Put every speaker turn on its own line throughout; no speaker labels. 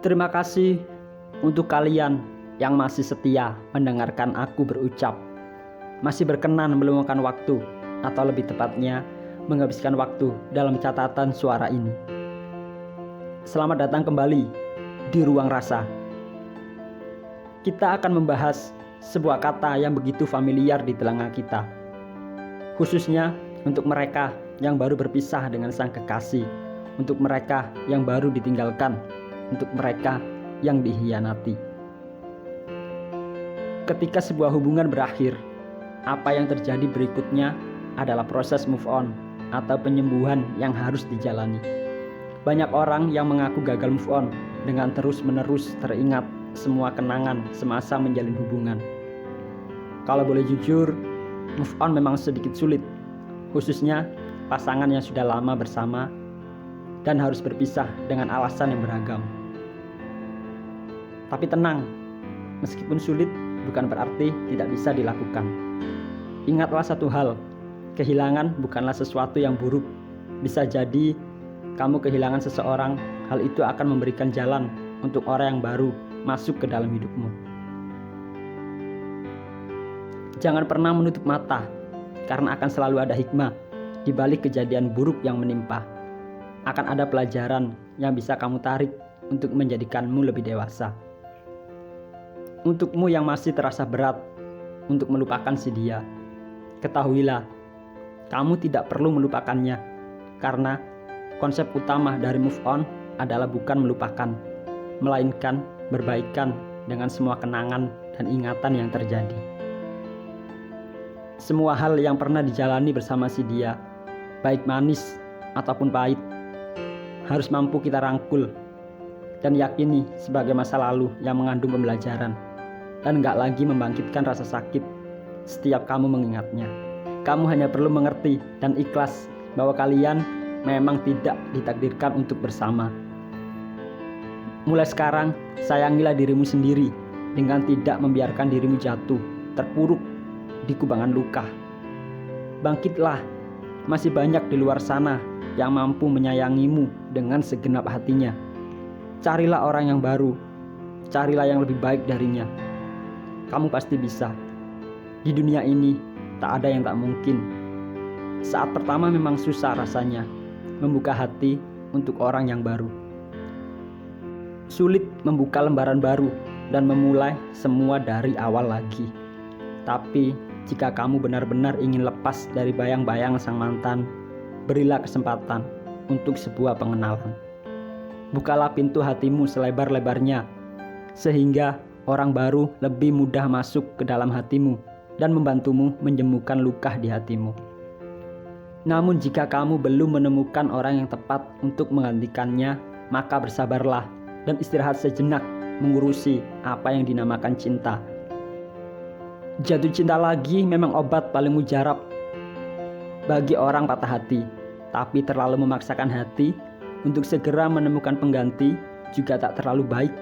Terima kasih untuk kalian yang masih setia mendengarkan aku berucap, masih berkenan meluangkan waktu, atau lebih tepatnya menghabiskan waktu dalam catatan suara ini. Selamat datang kembali di Ruang Rasa. Kita akan membahas sebuah kata yang begitu familiar di telinga kita, khususnya untuk mereka yang baru berpisah dengan sang kekasih, untuk mereka yang baru ditinggalkan, untuk mereka yang dikhianati. Ketika sebuah hubungan berakhir, apa yang terjadi berikutnya adalah proses move on atau penyembuhan yang harus dijalani. Banyak orang yang mengaku gagal move on dengan terus-menerus teringat semua kenangan semasa menjalin hubungan. Kalau boleh jujur, move on memang sedikit sulit, khususnya pasangan yang sudah lama bersama dan harus berpisah dengan alasan yang beragam. Tapi tenang, meskipun sulit bukan berarti tidak bisa dilakukan. Ingatlah satu hal, kehilangan bukanlah sesuatu yang buruk. Bisa jadi kamu kehilangan seseorang, hal itu akan memberikan jalan untuk orang yang baru masuk ke dalam hidupmu. Jangan pernah menutup mata, karena akan selalu ada hikmah di balik kejadian buruk yang menimpa. Akan ada pelajaran yang bisa kamu tarik untuk menjadikanmu lebih dewasa. Untukmu yang masih terasa berat untuk melupakan si dia, ketahuilah, kamu tidak perlu melupakannya, karena konsep utama dari move on adalah bukan melupakan, melainkan berbaikan dengan semua kenangan dan ingatan yang terjadi. Semua hal yang pernah dijalani bersama si dia, baik manis ataupun pahit, harus mampu kita rangkul dan yakini sebagai masa lalu yang mengandung pembelajaran, dan gak lagi membangkitkan rasa sakit setiap kamu mengingatnya. Kamu hanya perlu mengerti dan ikhlas bahwa kalian memang tidak ditakdirkan untuk bersama. Mulai sekarang, sayangilah dirimu sendiri dengan tidak membiarkan dirimu jatuh, terpuruk di kubangan luka. Bangkitlah, masih banyak di luar sana yang mampu menyayangimu dengan segenap hatinya. Carilah orang yang baru, carilah yang lebih baik darinya. Kamu pasti bisa. Di dunia ini tak ada yang tak mungkin. Saat pertama memang susah rasanya membuka hati untuk orang yang baru. Sulit membuka lembaran baru dan memulai semua dari awal lagi. Tapi jika kamu benar-benar ingin lepas dari bayang-bayang sang mantan, berilah kesempatan untuk sebuah pengenalan. Bukalah pintu hatimu selebar-lebarnya, sehingga orang baru lebih mudah masuk ke dalam hatimu dan membantumu menyembuhkan luka di hatimu. Namun jika kamu belum menemukan orang yang tepat untuk menggantikannya, maka bersabarlah dan istirahat sejenak mengurusi apa yang dinamakan cinta. Jatuh cinta lagi memang obat paling mujarab bagi orang patah hati, tapi terlalu memaksakan hati untuk segera menemukan pengganti juga tak terlalu baik.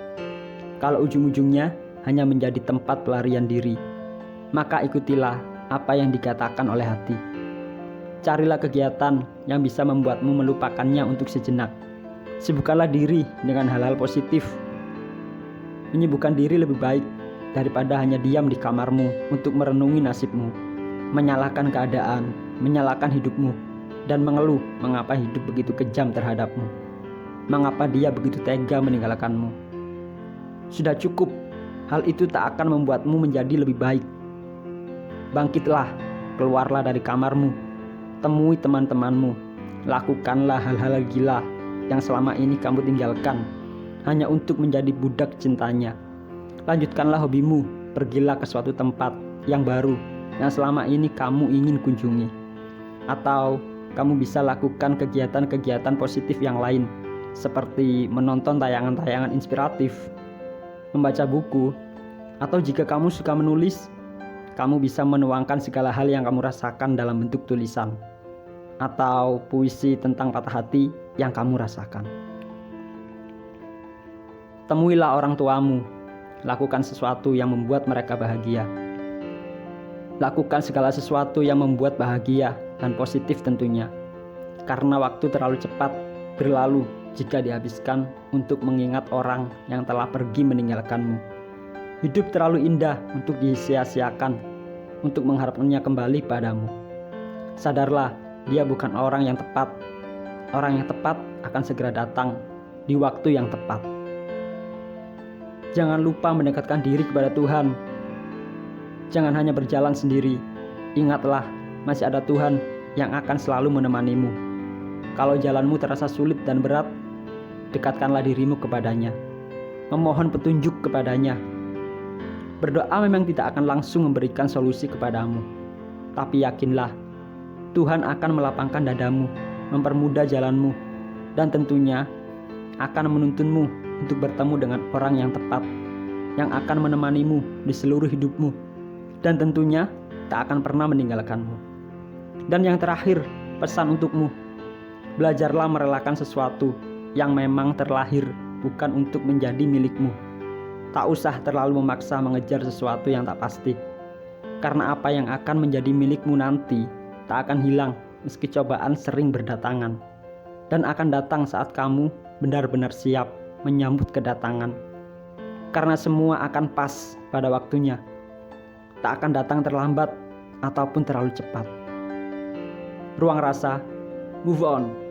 Kalau ujung-ujungnya hanya menjadi tempat pelarian diri, maka ikutilah apa yang dikatakan oleh hati. Carilah kegiatan yang bisa membuatmu melupakannya untuk sejenak. Sibukkanlah diri dengan hal-hal positif. Menyibukkan diri lebih baik daripada hanya diam di kamarmu untuk merenungi nasibmu, menyalahkan keadaan, menyalahkan hidupmu, dan mengeluh mengapa hidup begitu kejam terhadapmu, mengapa dia begitu tega meninggalkanmu. Sudah cukup, hal itu tak akan membuatmu menjadi lebih baik. Bangkitlah, keluarlah dari kamarmu, temui teman-temanmu, lakukanlah hal-hal gila yang selama ini kamu tinggalkan hanya untuk menjadi budak cintanya. Lanjutkanlah hobimu, pergilah ke suatu tempat yang baru yang selama ini kamu ingin kunjungi. Atau kamu bisa lakukan kegiatan-kegiatan positif yang lain, seperti menonton tayangan-tayangan inspiratif, membaca buku, atau jika kamu suka menulis, kamu bisa menuangkan segala hal yang kamu rasakan dalam bentuk tulisan, atau puisi tentang patah hati yang kamu rasakan. Temuilah orang tuamu, lakukan sesuatu yang membuat mereka bahagia. Lakukan segala sesuatu yang membuat bahagia dan positif tentunya, karena waktu terlalu cepat berlalu jika dihabiskan untuk mengingat orang yang telah pergi meninggalkanmu. Hidup terlalu indah untuk disia-siakan, untuk mengharapkannya kembali padamu. Sadarlah, dia bukan orang yang tepat. Orang yang tepat akan segera datang di waktu yang tepat. Jangan lupa mendekatkan diri kepada Tuhan. Jangan hanya berjalan sendiri. Ingatlah, masih ada Tuhan yang akan selalu menemanimu. Kalau jalanmu terasa sulit dan berat, dekatkanlah dirimu kepadanya. Memohon petunjuk kepadanya. Berdoa memang tidak akan langsung memberikan solusi kepadamu, tapi yakinlah, Tuhan akan melapangkan dadamu, mempermudah jalanmu, dan tentunya akan menuntunmu untuk bertemu dengan orang yang tepat, yang akan menemanimu di seluruh hidupmu, dan tentunya tak akan pernah meninggalkanmu. Dan yang terakhir, pesan untukmu, belajarlah merelakan sesuatu yang memang terlahir bukan untuk menjadi milikmu. Tak usah terlalu memaksa mengejar sesuatu yang tak pasti, karena apa yang akan menjadi milikmu nanti tak akan hilang meski cobaan sering berdatangan, dan akan datang saat kamu benar-benar siap menyambut kedatangan. Karena semua akan pas pada waktunya, tak akan datang terlambat ataupun terlalu cepat. Ruang rasa, move on.